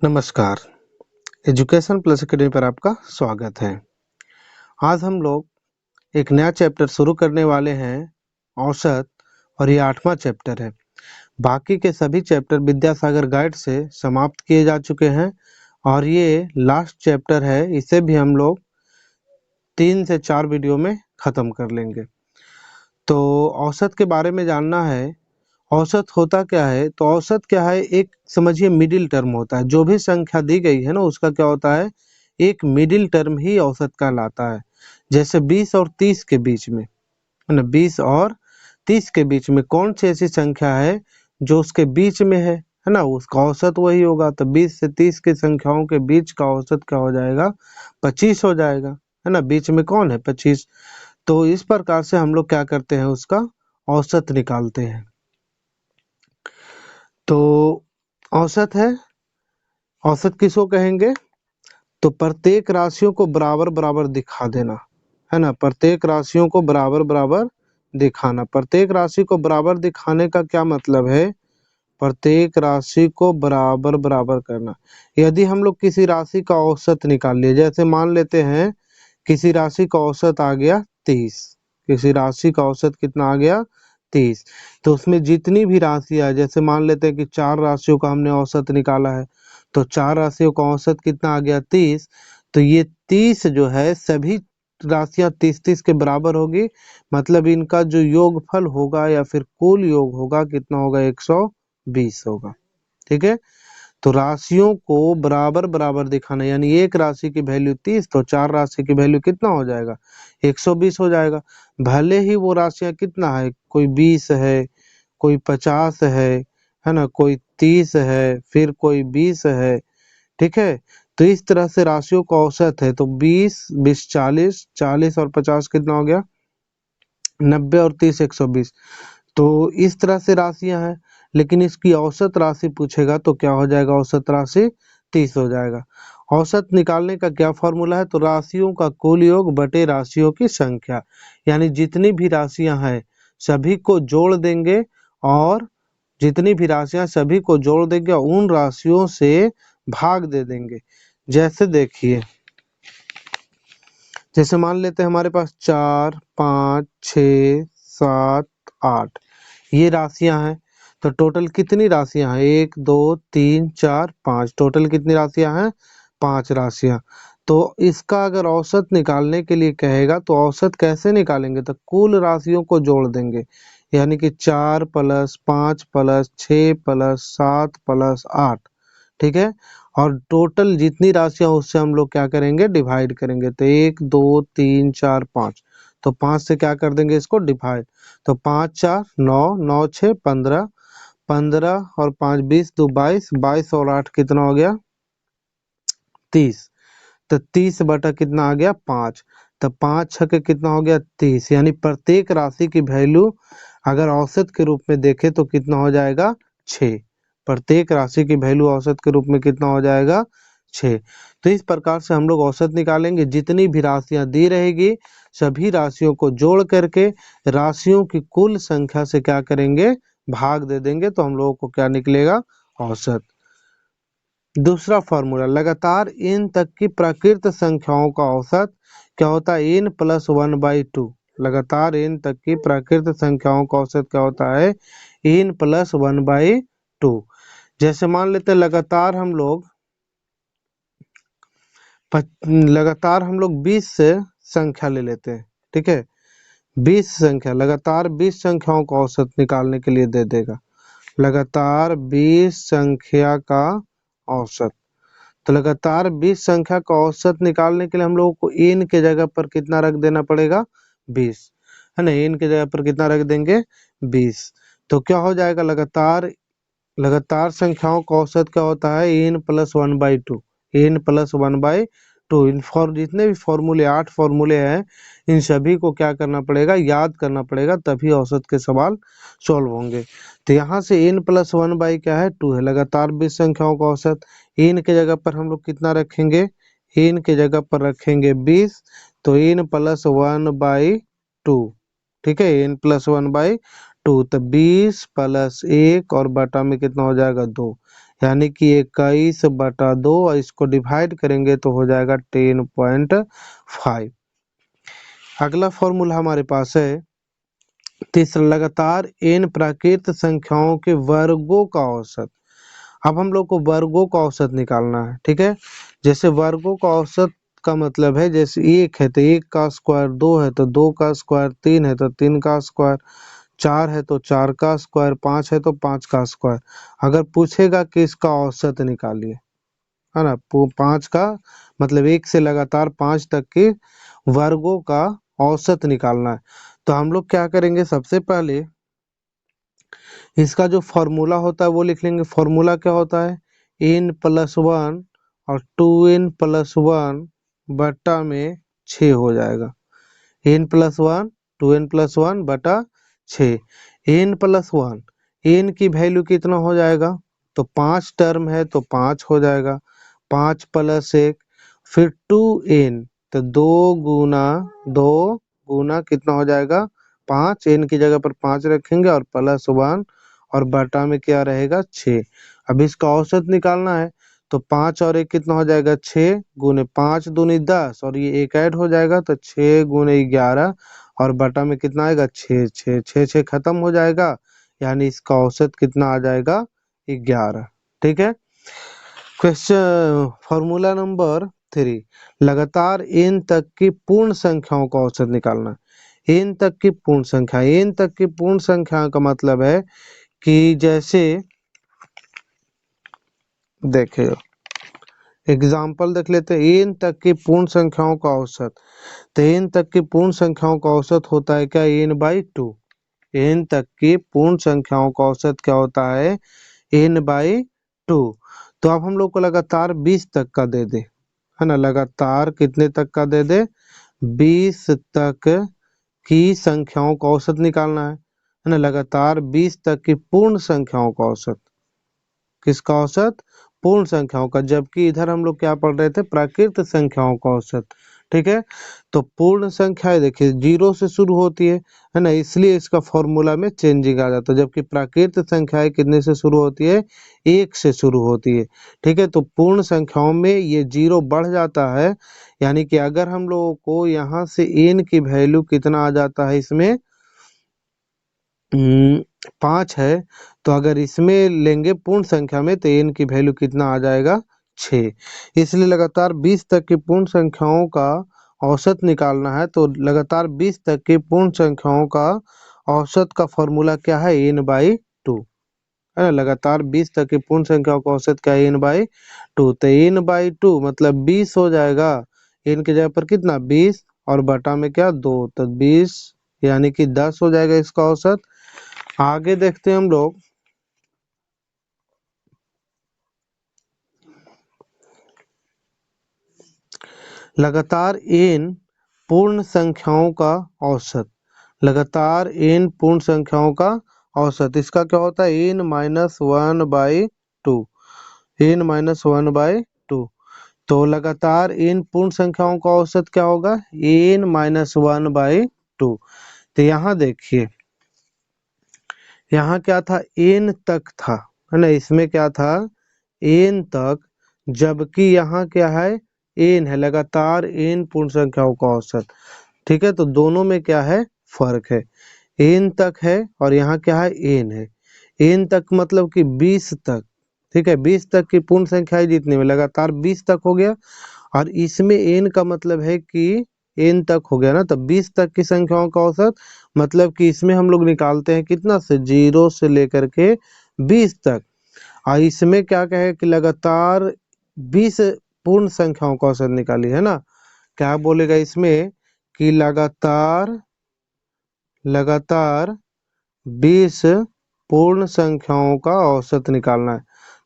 नमस्कार। Education plus academy पर आपका स्वागत है। आज हम लोग एक नया चैप्टर शुरू करने वाले हैं, औसत, और ये 8वां चैप्टर है। बाकी के सभी चैप्टर विद्यासागर गाइड से समाप्त किए जा चुके हैं और ये लास्ट चैप्टर है। इसे भी हम लोग 3 से 4 वीडियो में ख़त्म कर लेंगे। तो औसत के बारे में जानना है। औसत होता क्या है? तो औसत क्या है? एक समझिए मिडिल टर्म होता है। जो भी संख्या दी गई है ना, उसका क्या होता है? एक मिडिल टर्म ही औसत कहलाता है। जैसे 20 और 30 के बीच में, है ना, 20 और 30 के बीच में कौन सी ऐसी संख्या है जो उसके बीच में है ना, उसका औसत वही होगा। तो 20 से 30 की संख्याओं के बीच का औसत क्या हो जाएगा? 25 हो जाएगा, है ना। बीच में कौन है? 25। तो इस प्रकार से हम लोग क्या करते हैं, उसका औसत निकालते हैं। तो औसत है, औसत किसको कहेंगे? तो प्रत्येक राशियों को बराबर बराबर दिखा देना, है ना। प्रत्येक राशियों को बराबर बराबर दिखाना। प्रत्येक राशि को बराबर दिखाने का क्या मतलब है? प्रत्येक राशि को बराबर बराबर करना। यदि हम लोग किसी राशि का औसत निकाल लिए, जैसे मान लेते हैं किसी राशि का औसत आ गया 30, किसी राशि का औसत कितना आ गया? 30। तो उसमें जितनी भी राशियां है, जैसे मान लेते हैं कि 4 राशियों का हमने औसत निकाला है, तो 4 राशियों का औसत कितना आ गया? 30। तो ये 30 जो है, सभी राशियां 30-30 के बराबर होगी। मतलब इनका जो योगफल होगा या फिर कुल योग होगा, कितना होगा? 120 होगा। ठीक है। तो राशियों को बराबर बराबर दिखाना, यानी एक राशि की वैल्यू 30 तो 4 राशि की वैल्यू कितना हो जाएगा? 120 हो जाएगा। भले ही वो राशियां कितना है, कोई 20 है, कोई 50 है ना, कोई 30 है, फिर कोई 20 है। ठीक है। तो इस तरह से राशियों का औसत है। तो 20 20 40, 40 और 50 कितना हो गया? 90 और 30 120। तो इस तरह से राशियां हैं। लेकिन इसकी औसत राशि पूछेगा तो क्या हो जाएगा? औसत राशि 30 हो जाएगा। औसत निकालने का क्या फॉर्मूला है? तो राशियों का कुल योग बटे राशियों की संख्या, यानी जितनी भी राशियां हैं सभी को जोड़ देंगे, और जितनी भी राशियां सभी को जोड़ देंगे और उन राशियों से भाग दे देंगे। जैसे देखिए, जैसे मान लेते हैं हमारे पास 4 5 6 7 8 ये राशियां हैं। तो टोटल कितनी राशियां हैं? 1 2 3 4 5। टोटल कितनी राशियां हैं? 5 राशियां। तो इसका अगर औसत निकालने के लिए कहेगा तो औसत कैसे निकालेंगे? तो कुल राशियों को जोड़ देंगे, यानी कि 4 प्लस 5 प्लस 6 प्लस 7 प्लस 8। ठीक है। और टोटल जितनी राशियां उससे हम लोग क्या करेंगे? डिवाइड करेंगे। तो 1 2 3 4 5, तो 5 से क्या कर देंगे? इसको डिवाइड। तो 5 4 9, 9 6 15, 15 और 5 20, 2 22, 22 और 8 कितना हो गया? 30। तो 30 बटा कितना आ गया? 5। तो 5 छके कितना हो गया? 30। यानी प्रत्येक राशि की वैल्यू अगर औसत के रूप में देखें तो कितना हो जाएगा? 6। प्रत्येक राशि की वैल्यू औसत के रूप में कितना हो जाएगा? 6। तो इस प्रकार से हम लोग औसत निकालेंगे। जितनी भी राशियां दी रहेगी सभी राशियों को जोड़ करके राशियों की कुल संख्या से क्या करेंगे? भाग दे देंगे। तो हम लोगों को क्या निकलेगा? औसत। दूसरा फॉर्मूला, लगातार n तक की प्राकृत संख्याओं का औसत क्या होता है? n plus 1/2। लगातार n तक की प्राकृत संख्याओं का औसत क्या होता है? n plus 1/2। जैसे मान लेते हैं लगातार हम लोग 20 से संख्या ले लेते हैं। ठीक है। 20 संख्या, लगातार 20 संख्याओं का औसत निकालने के लिए दे देगा। लगातार 20 संख्या का औसत। तो लगातार 20 संख्या का औसत निकालने के लिए हम लोगों को n के जगह पर कितना रख देना पड़ेगा? 20, है ना। n के जगह पर कितना रख देंगे? 20। तो क्या हो जाएगा? लगातार संख्याओं का औसत क्या होता है? n plus 1/2। n plus 1/2। इन जितने भी फॉर्मूले 8 फॉर्मूले हैं, इन सभी को क्या करना पड़ेगा? याद करना पड़ेगा, तभी औसत के सवाल सॉल्व होंगे। तो यहाँ से n प्लस 1/2 क्या है? 2 है। लगातार 20 संख्याओं का औसत। n के जगह पर हम लोग कितना रखेंगे? n के जगह पर रखेंगे 20। तो n प्लस 1/2। ठीक है। n प्लस 1/2 2, तो 20 प्लस 1 और बटा में कितना हो जाएगा 2, यानी कि 21/2, और इसको डिवाइड करेंगे तो हो जाएगा 10.5। अगला फॉर्मूला हमारे पास है तीसरा, लगातार n प्राकृत संख्याओं के वर्गों का औसत। अब हम लोग को वर्गों का औसत निकालना है, ठीक है। जैसे वर्गों का औसत का मतलब है, जैसे 1 है तो 1 का स्क्वायर, 2 है तो 2 का स्क्वायर, 3 है तो 3 का स्क्वायर, 4 है तो 4 का स्क्वायर, 5 है तो 5 का स्क्वायर। अगर पूछेगा कि इसका औसत निकालिए, है ना, 5 का मतलब 1 से लगातार 5 तक के वर्गों का औसत निकालना है। तो हम लोग क्या करेंगे, सबसे पहले इसका जो फॉर्मूला होता है वो लिख लेंगे। फॉर्मूला क्या होता है, n+1 और 2n+1 बटा में 6 हो जाएगा। n+1 2n+1 बटा 6। n+1 n की वैल्यू कितना हो जाएगा, तो 5 टर्म है तो 5 हो जाएगा, 5 + 1, फिर 2n, तो 2 गुना कितना हो जाएगा 5, n की जगह पर 5 रखेंगे और +1 और बटा में क्या रहेगा 6। अब इसका औसत निकालना है तो 5 और 1 कितना हो जाएगा 6, गुने 5 दूनी 10 और ये 1 ऐड हो जाएगा तो 6 गुने 11 और बटा में कितना आएगा 6, 6 6 6 खत्म हो जाएगा, यानी इसका औसत कितना आ जाएगा 11। ठीक है। क्वेश्चन फॉर्मूला नंबर 3, लगातार n तक की पूर्ण संख्याओं का औसत निकालना। n तक की पूर्ण संख्या, n तक की पूर्ण संख्या का मतलब है कि जैसे देखिए एग्जाम्पल देख लेते हैं, n तक की पूर्ण संख्याओं का औसत। तो n तक की पूर्ण संख्याओं का औसत होता है क्या, n/2। n तक की पूर्ण संख्याओं का औसत क्या होता है, n/2। तो अब हम लोग को लगातार 20 तक का दे दे, है ना, लगातार कितने तक का दे दे, 20 तक की संख्याओं का औसत निकालना है ना, लगातार 20 तक की पूर्ण संख्याओं का औसत। किसका औसत, पूर्ण संख्याओं का, जबकि इधर हम लोग क्या पढ़ रहे थे, प्राकृत संख्याओं का औसत। ठीक है। तो पूर्ण संख्याएं देखिए 0 से शुरू होती है ना, इसलिए इसका फॉर्मूला में चेंजिंग आ जाता है, जबकि प्राकृत संख्याएं कितने से शुरू होती है, 1 से शुरू होती है। ठीक है। तो पूर्ण संख्याओं में ये 0 बढ़ जाता है, यानी कि अगर हम लोगों को यहाँ से n की वैल्यू कितना आ जाता है, इसमें 5 है, तो अगर इसमें लेंगे पूर्ण संख्या में तो n की वैल्यू कितना आ जाएगा 6। इसलिए लगातार 20 तक की पूर्ण संख्याओं का औसत निकालना है, तो लगातार 20 तक की पूर्ण संख्याओं का औसत का फॉर्मूला क्या है, n/2, है ना। लगातार 20 तक की पूर्ण संख्याओं का औसत क्या है, n/2। तो n/2 मतलब 20 हो जाएगा, n की जगह पर कितना 20 और बटा में क्या 2, तो 20 यानी कि 10 हो जाएगा इसका औसत। आगे देखते हैं हम लोग, लगातार n पूर्ण संख्याओं का औसत। लगातार n पूर्ण संख्याओं का औसत, इसका क्या होता है, n-1/2, n-1/2। तो लगातार n पूर्ण संख्याओं का औसत क्या होगा, n-1/2। तो यहाँ देखिए, यहाँ क्या था, n तक था, है ना, इसमें क्या था n तक, जबकि यहाँ क्या है, n है, लगातार n पूर्ण संख्याओं का औसत। ठीक है। तो दोनों में क्या है, फर्क है, n तक है और यहाँ क्या है, n है। n तक मतलब कि 20 तक, ठीक है, 20 तक की पूर्ण संख्या जितने में लगातार 20 तक हो गया, और इसमें n का मतलब है कि n तक हो गया ना, तो 20 तक की संख्याओं का औसत, मतलब कि इसमें हम लोग निकालते हैं कितना से, 0 से लेकर के 20 तक। और इसमें क्या कहे कि लगातार 20 पूर्ण संख्याओं का औसत निकाली, है ना। क्या बोलेगा इसमें कि लगातार लगातार 20 पूर्ण संख्याओं का औसत निकालना है।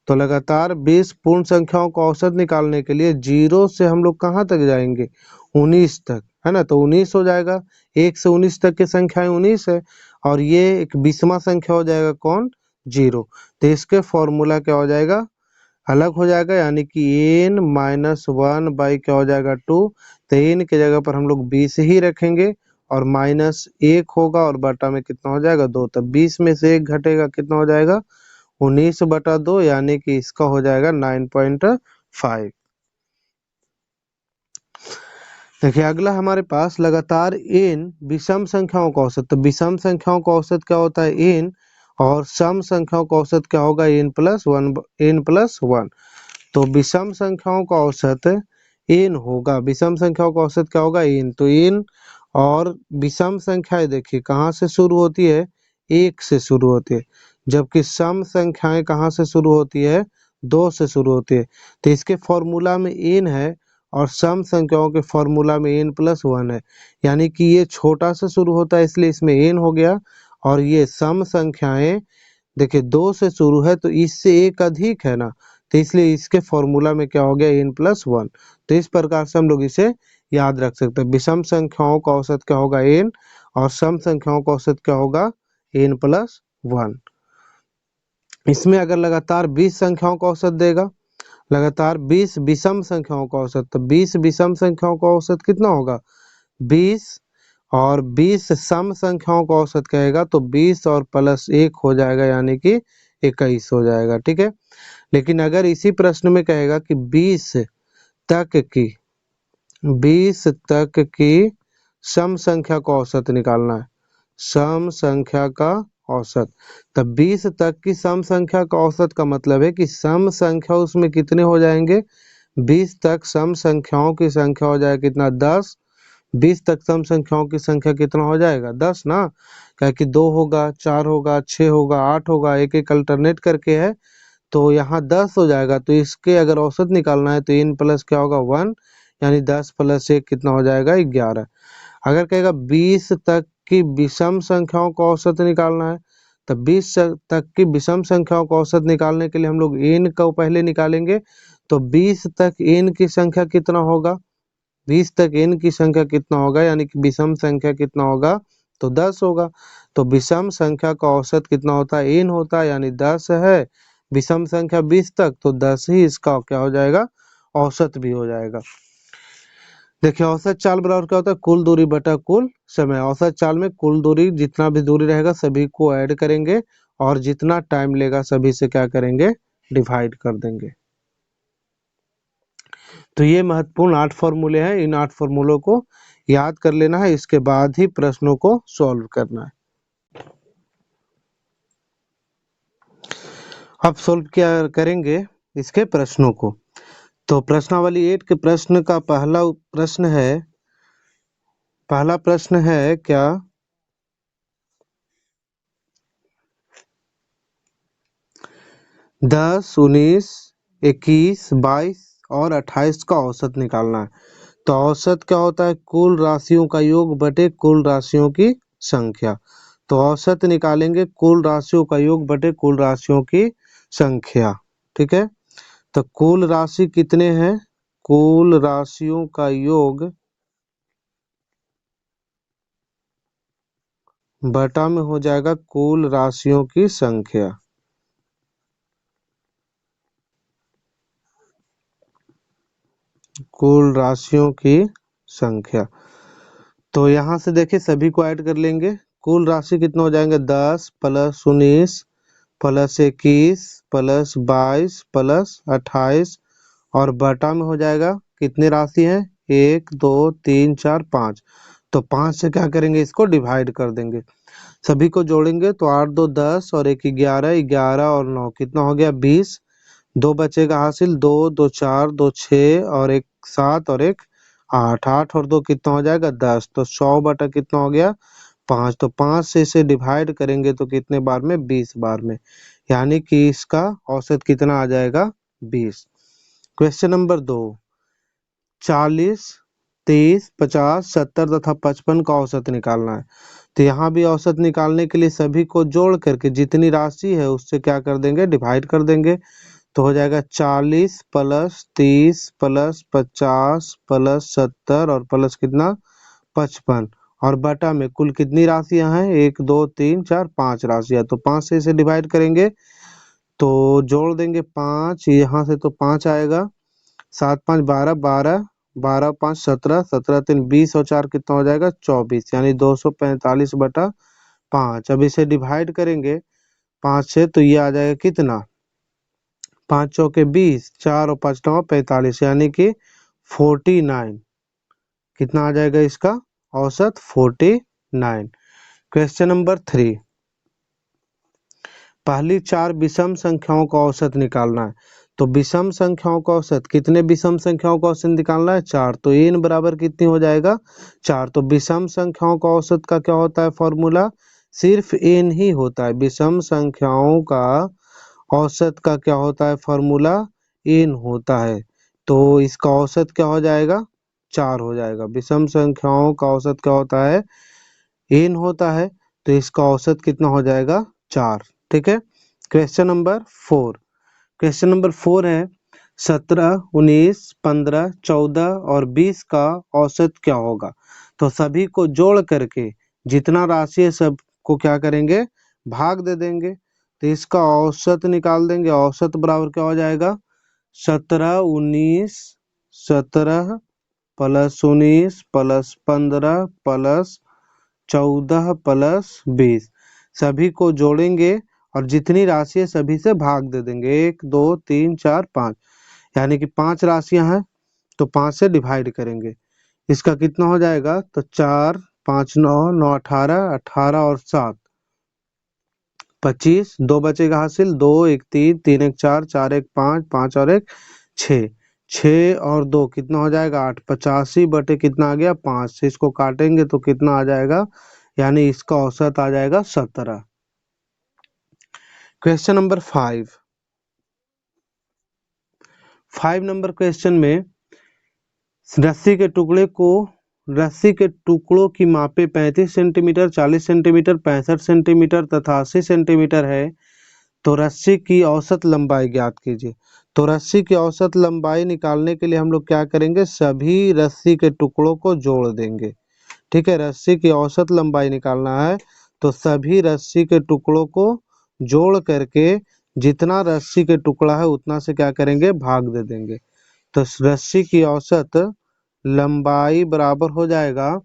तो लगातार 20 पूर्ण संख्याओं का औसत निकालने के लिए 0 से हम लोग कहाँ तक जाएंगे, 19 तक, है ना। तो 19 हो जाएगा, 1 से 19 तक की संख्याएं 19 है, और ये एक 20वां संख्या हो जाएगा कौन, 0। तो इसके फॉर्मूला क्या हो जाएगा, अलग हो जाएगा, यानी कि n-1 बाई क्या हो जाएगा 2। तो n की जगह पर हम लोग 20 ही रखेंगे और -1 होगा और बटा में कितना हो जाएगा 2, तब 20 में से 1 घटेगा कितना हो जाएगा 19/2, यानी कि इसका हो जाएगा 9.5। देखिए अगला हमारे पास लगातार n विषम संख्याओं का औसत। तो विषम संख्याओं का औसत क्या होता है n, और सम संख्याओं का औसत क्या होगा n+1। तो विषम संख्याओं का औसत n होगा, विषम संख्याओं का औसत क्या होगा n। तो n और विषम संख्याएं देखिए कहाँ से शुरू होती है, 1 से शुरू होती है, जबकि सम संख्याएं कहाँ से शुरू होती है, 2 से शुरू होती है। तो इसके फॉर्मूला में n है और सम संख्याओं के फॉर्मूला में n+1 है, यानी कि ये छोटा से शुरू होता है इसलिए इसमें n हो गया, और ये सम संख्याएं देखिए 2 से शुरू है तो इससे 1 अधिक है ना, तो इसलिए इसके फॉर्मूला में क्या हो गया n+1। तो इस प्रकार से हम लोग इसे याद रख सकते हैं, विषम संख्याओं का औसत क्या होगा n और सम संख्याओं का औसत क्या होगा n+1। इसमें अगर लगातार 20 संख्याओं का औसत देगा, लगातार 20 विषम संख्याओं का औसत, तो 20 विषम संख्याओं का औसत कितना होगा 20, और 20 सम संख्याओं का औसत कहेगा तो 20 और +1 हो जाएगा, यानी कि 21 हो जाएगा। ठीक है, लेकिन अगर इसी प्रश्न में कहेगा कि 20 तक की सम संख्या का औसत निकालना है, सम संख्या का औसत, तब 20 तक की सम संख्या का औसत का मतलब है कि सम संख्या उसमें कितने हो जाएंगे, 20 तक सम संख्याओं की संख्या हो जाएगा कितना 10, 20 तक सम संख्याओं की संख्या कितना हो जाएगा 10 ना, क्या कि 2 होगा, 4 होगा, 6 होगा, 8 होगा, एक एक अल्टरनेट करके है, तो यहाँ 10 हो जाएगा। तो इसके अगर औसत निकालना है तो n प्लस क्या होगा 1, यानी 10 + 1 कितना हो जाएगा 11। अगर कहेगा 20 तक की विषम संख्याओं का औसत निकालना है, तो 20 तक की विषम संख्याओं का औसत निकालने के लिए हम लोग n को पहले निकालेंगे। तो 20 तक n की संख्या कितना होगा, 20 तक n की संख्या कितना होगा, यानी कि विषम संख्या कितना होगा तो 10 होगा। तो विषम संख्या का औसत कितना होता है n होता है, यानी 10 है, विषम संख्या 20 तक तो 10 ही इसका क्या हो जाएगा औसत भी हो जाएगा। देखिए औसत चाल बराबर क्या होता है कुल दूरी बटा कुल समय। औसत चाल में कुल दूरी जितना भी दूरी रहेगा सभी को ऐड करेंगे और जितना टाइम लेगा सभी से क्या करेंगे डिवाइड कर देंगे। तो ये महत्वपूर्ण 8 फॉर्मूले हैं, इन 8 फॉर्मूलों को याद कर लेना है, इसके बाद ही प्रश्नों को सॉल्व करना है। अब सॉल्व क्या करेंगे इसके प्रश्नों को। तो प्रश्नावली 8 के प्रश्न का पहला प्रश्न है क्या 10, 19, 21, 22 और 28 का औसत निकालना है। तो औसत क्या होता है कुल राशियों का योग बटे कुल राशियों की संख्या। तो औसत निकालेंगे कुल राशियों का योग बटे कुल राशियों की संख्या। ठीक है, तो कुल राशि कितने हैं, कुल राशियों का योग बटा में हो जाएगा कुल राशियों की संख्या। कुल राशियों की संख्या, तो यहाँ से देखिए सभी को ऐड कर लेंगे। कुल राशि कितना हो जाएंगे 10 + 19 + 21 + 22 + 28 और बटा में हो जाएगा कितनी राशि है 1 2 3 4 5। तो 5 से क्या करेंगे इसको डिवाइड कर देंगे, सभी को जोड़ेंगे तो 8 2 10 और 1 11, 11 और 9 कितना हो गया 20, 2 बचेगा हासिल 2 2 4 2 6 और 1 7 और 1 8, 8 और 2 कितना हो जाएगा 10। तो 100 बटा कितना हो गया 5। तो 5 से इसे डिवाइड करेंगे तो कितने बार में 20 बार में, यानी कि इसका औसत कितना आ जाएगा 20। क्वेश्चन नंबर 2, 40, 30, 50, 70 तथा 55 का औसत निकालना है। तो यहाँ भी औसत निकालने के लिए सभी को जोड़ करके जितनी राशि है उससे क्या कर देंगे डिवाइड कर देंगे। तो हो जाएगा 40 + 30 + 50 + 70 और प्लस कितना 55 और बटा में कुल कितनी राशियां हैं 1 2 3 4 5 राशियां। तो 5 से इसे डिवाइड करेंगे तो जोड़ देंगे 5, यहाँ से तो 5 आएगा, 7 5 12, 12 12 5 17, 17 3 20 और 4 कितना हो जाएगा 24, यानी 245/5। अब इसे डिवाइड करेंगे 5 से तो ये आ जाएगा कितना, 5 चौके 20, 4 और 5 9 45, यानी कि 49। कितना आ जाएगा इसका औसत 49। क्वेश्चन नंबर 3, पहली 4 विषम संख्याओं का औसत निकालना है। तो विषम संख्याओं का औसत, कितने विषम संख्याओं का औसत निकालना है 4, तो n बराबर कितनी हो जाएगा 4। तो विषम संख्याओं का औसत का क्या होता है फॉर्मूला, सिर्फ n ही होता है। विषम संख्याओं का औसत का क्या होता है फॉर्मूला, n होता है। तो इसका औसत क्या हो जाएगा 4 हो जाएगा। विषम संख्याओं का औसत क्या होता है n होता है, तो इसका औसत कितना हो जाएगा 4। ठीक है। क्वेश्चन नंबर 4, क्वेश्चन नंबर 4 है 17 19 15 14 और 20 का औसत क्या होगा। तो सभी को जोड़ करके जितना राशि है सबको क्या करेंगे, भाग दे देंगे। तो इसका औसत निकाल देंगे। औसत बराबर क्या हो जाएगा 17 19 17 प्लस 19 प्लस 15 प्लस 14 प्लस 20, सभी को जोड़ेंगे और जितनी राशि है सभी से भाग दे देंगे। 1 2 3 4 5, यानी कि 5 राशियां हैं तो 5 से डिवाइड करेंगे। इसका कितना हो जाएगा, तो 4 5 9 9 18, 18 और 7 25, 2 बचेगा हासिल, 2 1 3 3 1 4 4 1 5 5 और 1 6, 6 और 2 कितना हो जाएगा 8, 85 बटे कितना आ गया 5 से इसको काटेंगे तो कितना आ जाएगा, यानी इसका औसत आ जाएगा 17। क्वेश्चन नंबर 5, 5 नंबर क्वेश्चन में रस्सी के टुकड़े को, रस्सी के टुकड़ों की मापे 35 सेंटीमीटर 40 सेंटीमीटर 65 सेंटीमीटर तथा 80 सेंटीमीटर है। तो रस्सी की औसत लंबाई ज्ञात कीजिए। तो रस्सी की औसत लंबाई निकालने के लिए हम लोग क्या करेंगे, सभी रस्सी के टुकड़ों को जोड़ देंगे। ठीक है, रस्सी की औसत लंबाई निकालना है तो सभी रस्सी के टुकड़ों को जोड़ करके जितना रस्सी के टुकड़ा है उतना से क्या करेंगे, भाग दे देंगे। तो रस्सी की औसत लंबाई बराबर हो जाएगा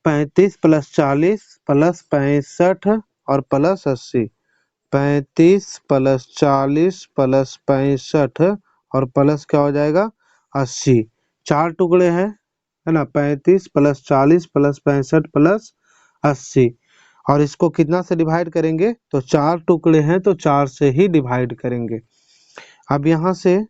35 प्लस 40 प्लस 65 और प्लस 80। 35 प्लस 40 प्लस 65 और प्लस क्या हो जाएगा 80। 4 टुकड़े हैं है ना, 35 प्लस 40 प्लस 65 प्लस 80। और इसको कितना से डिवाइड करेंगे, तो 4 टुकड़े हैं तो 4 से ही डिवाइड करेंगे। अब यहाँ से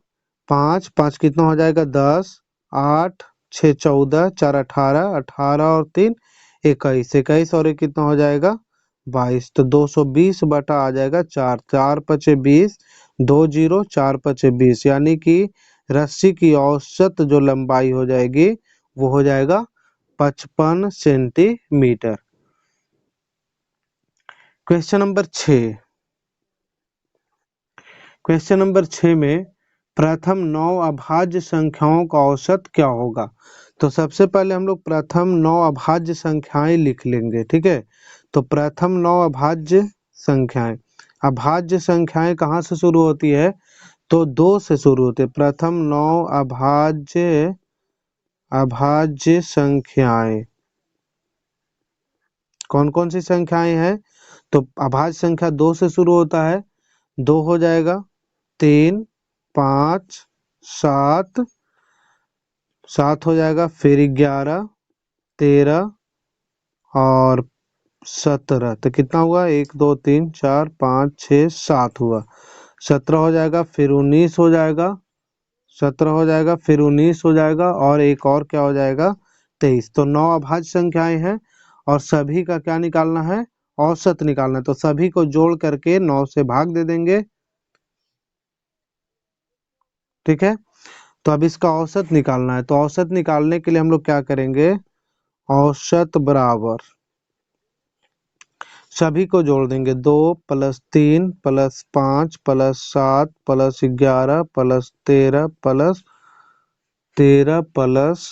5 5 कितना हो जाएगा 10, 8 6 14 4 18, 18 और 3 21, 21 और 1 कितना हो जाएगा 22। तो 220 बटा आ जाएगा 4, 4 पचे 20, 2 0 4 पचे 20, यानी कि रस्सी की औसत जो लंबाई हो जाएगी वो हो जाएगा 55 centimetre. Question number 6, question number 6 में प्रथम 9 अभाज्य संख्याओं का औसत क्या होगा। तो सबसे पहले हम लोग प्रथम 9 अभाज्य संख्याएं लिख लेंगे। ठीक है, तो प्रथम 9 अभाज्य संख्याएं, अभाज्य संख्याएं कहाँ से शुरू होती है, तो 2 से शुरू होती है। प्रथम 9 अभाज्य, अभाज्य संख्याएं कौन कौन सी संख्याएं हैं, तो अभाज्य संख्या 2 से शुरू होता है। 2 हो जाएगा 3 5 7, 7 हो जाएगा, फिर 11 13 और 17, तो कितना हुआ 1 2 3 4 5 6 7 हुआ। 17 हो जाएगा, फिर 19 हो जाएगा, 17 हो जाएगा, फिर 19 हो जाएगा और एक और क्या हो जाएगा 23। तो 9 अभाज्य संख्याएं हैं और सभी का क्या निकालना है, औसत निकालना है। तो सभी को जोड़ करके 9 से भाग दे देंगे। ठीक है, तो अब इसका औसत निकालना है। तो औसत निकालने के लिए हम लोग क्या करेंगे, औसत बराबर सभी को जोड़ देंगे। 2 plus 3 plus 5 plus 7 plus 11 plus 13 plus 13 plus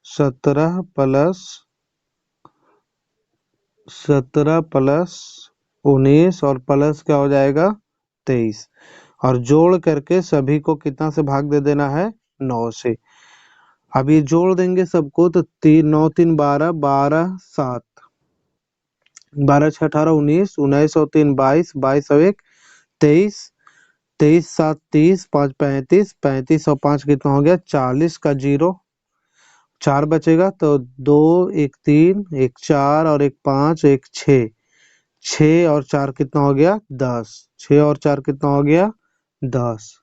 17 plus 17 plus 19 और प्लस क्या हो जाएगा 23, और जोड़ करके सभी को कितना से भाग दे देना है 9 से। अब ये जोड़ देंगे सबको तो 9 3 12, 12 7, 12 6 18 19, 19 और 3 22, 22 और 1 23, 23 7 30, 5 35, 35 और 5 कितना हो गया 40 का 0, 4 बचेगा तो 2 1 3 1 4 और 1 5 1 6, 6 और 4 कितना हो गया 10, 6 और 4 कितना हो गया 10,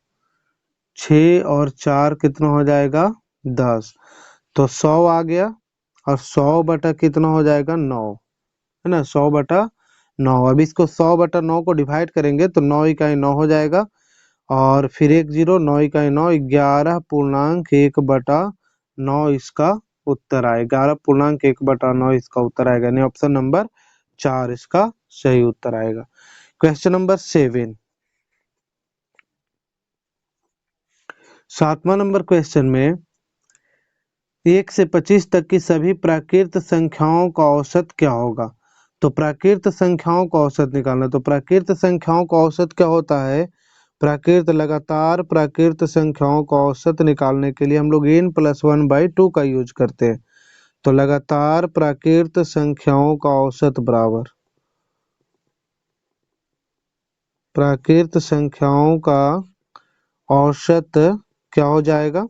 6 और 4 कितना हो जाएगा 10, तो 100 आ गया और 100 बटा कितना हो जाएगा 9, है ना 100 बटा 9। अब इसको 100 बटा 9 को डिवाइड करेंगे तो 9 इकाई 9 हो जाएगा और फिर 1 0, 9 इकाई 9, 11.1 बटा 9 इसका उत्तर आएगा, 11.1 बटा 9 इसका उत्तर आएगा, यानी ऑप्शन नंबर 4 इसका सही उत्तर आएगा। क्वेश्चन नंबर 7, 7वां नंबर क्वेश्चन में 1 से 25 तक की सभी प्राकृत संख्याओं का औसत क्या होगा। तो प्राकृत संख्याओं का औसत निकालना, तो प्राकृत संख्याओं का औसत क्या होता है, लगातार प्राकृत संख्याओं का औसत निकालने के लिए हम लोग n+1/2 का यूज करते हैं। तो लगातार प्राकृत संख्याओं का औसत बराबर प्राकृत संख्याओं का औसत क्या हो जाएगा,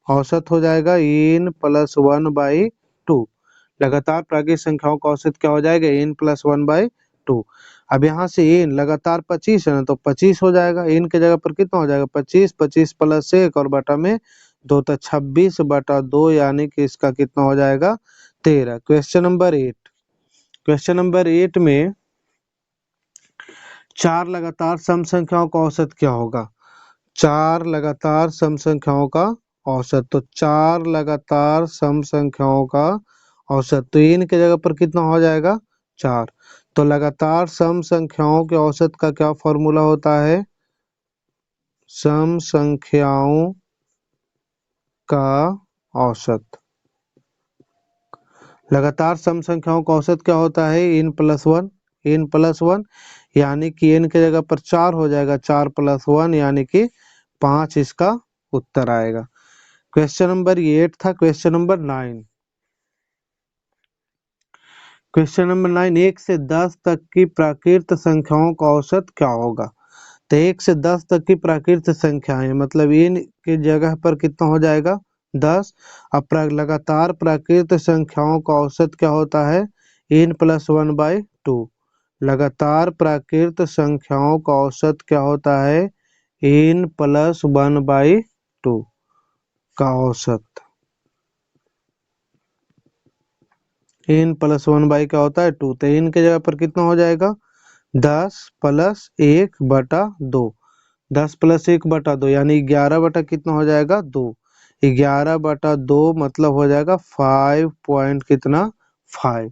औसत हो जाएगा n+1/2। लगातार प्राकृत संख्याओं का औसत क्या हो जाएगा n+1/2। अब यहाँ से n लगातार 25 है ना, तो 25 हो जाएगा, n के जगह पर कितना हो जाएगा 25, 25 + 1 और बटा में 2, तो 26 बटा 2, यानी कि इसका कितना हो जाएगा 13। क्वेश्चन नंबर 8, क्वेश्चन नंबर 8 में 4 लगातार सम संख्याओं का औसत क्या होगा। 4 लगातार सम संख्याओं का औसत, तो 4 लगातार सम संख्याओं का औसत, तो n के जगह पर कितना हो जाएगा 4। तो लगातार सम संख्याओं के औसत का क्या फॉर्मूला होता है, सम संख्याओं का औसत, लगातार सम संख्याओं का औसत क्या होता है n+1, n+1, यानी कि n के जगह पर 4 हो जाएगा, 4 + 1 यानी कि 5 इसका उत्तर आएगा। क्वेश्चन नंबर 8 था। क्वेश्चन नंबर 9, क्वेश्चन नंबर 9, 1 से 10 तक की प्राकृत संख्याओं का औसत क्या होगा। तो 1 से 10 तक की प्राकृत संख्याएं, मतलब n की जगह पर कितना हो जाएगा 10। अब लगातार प्राकृत संख्याओं का औसत क्या होता है n+1/2। लगातार प्राकृत संख्याओं का औसत क्या होता है n+1/2 का औसत, n+1/2 क्या होता है 2, तो n के जगह पर कितना हो जाएगा 10 + 1/2, 10 + 1/2 यानी 11 बटा कितना हो जाएगा 2, 11/2 मतलब हो जाएगा 5 पॉइंट कितना 5।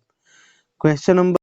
Question number